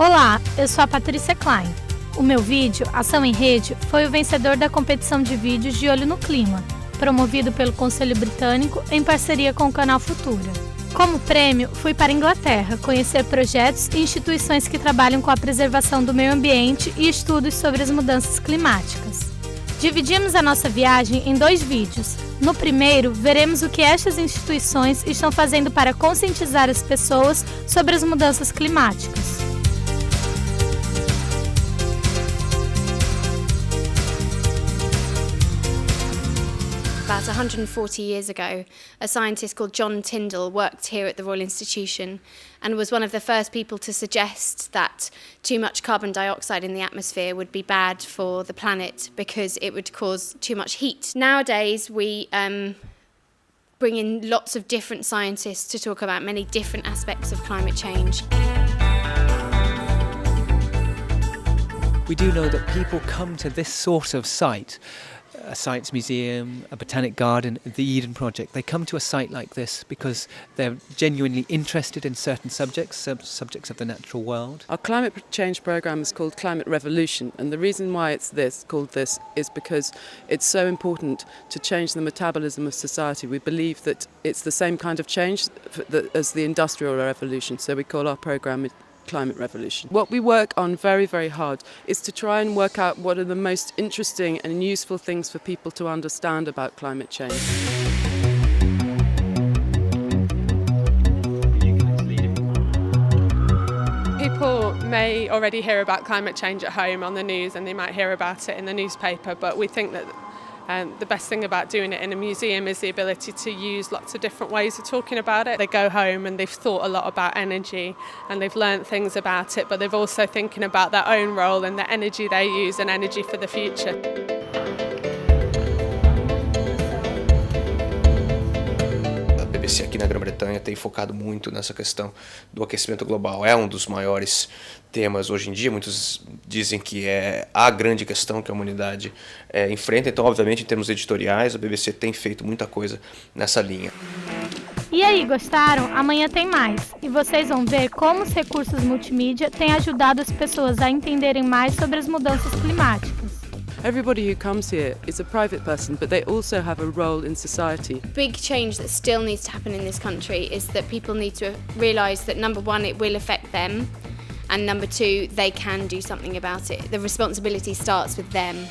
Olá, eu sou a Patrícia Klein. O meu vídeo, Ação em Rede, foi o vencedor da competição de vídeos de Olho no Clima, promovido pelo Conselho Britânico em parceria com o canal Futura. Como prêmio, fui para a Inglaterra conhecer projetos e instituições que trabalham com a preservação do meio ambiente e estudos sobre as mudanças climáticas. Dividimos a nossa viagem em 2 vídeos. No primeiro, veremos o que estas instituições estão fazendo para conscientizar as pessoas sobre as mudanças climáticas. About 140 years ago, a scientist called John Tyndall worked here at the Royal Institution and was one of the first people to suggest that too much carbon dioxide in the atmosphere would be bad for the planet because it would cause too much heat. Nowadays, we bring in lots of different scientists to talk about many different aspects of climate change. We do know that people come to this sort of site, a science museum, a botanic garden, the Eden Project. They come to a site like this because they're genuinely interested in certain subjects, subjects of the natural world. Our climate change programme is called Climate Revolution, and the reason why it's called this is because it's so important to change the metabolism of society. We believe that it's the same kind of change as the Industrial Revolution, so we call our programme Climate Revolution. What we work on very, very hard is to try and work out what are the most interesting and useful things for people to understand about climate change. People may already hear about climate change at home on the news, and they might hear about it in the newspaper, but we think that the best thing about doing it in a museum is the ability to use lots of different ways of talking about it. They go home and they've thought a lot about energy and they've learnt things about it, but they're also thinking about their own role and the energy they use and energy for the future. A BBC aqui na Grã-Bretanha tem focado muito nessa questão do aquecimento global. É um dos maiores temas hoje em dia. Muitos dizem que é a grande questão que a humanidade enfrenta. Então, obviamente, em termos editoriais, a BBC tem feito muita coisa nessa linha. E aí, gostaram? Amanhã tem mais. E vocês vão ver como os recursos multimídia têm ajudado as pessoas a entenderem mais sobre as mudanças climáticas. Everybody who comes here is a private person, but they also have a role in society. Big change that still needs to happen in this country is that people need to realise that, number one, it will affect them, and number two, they can do something about it. The responsibility starts with them.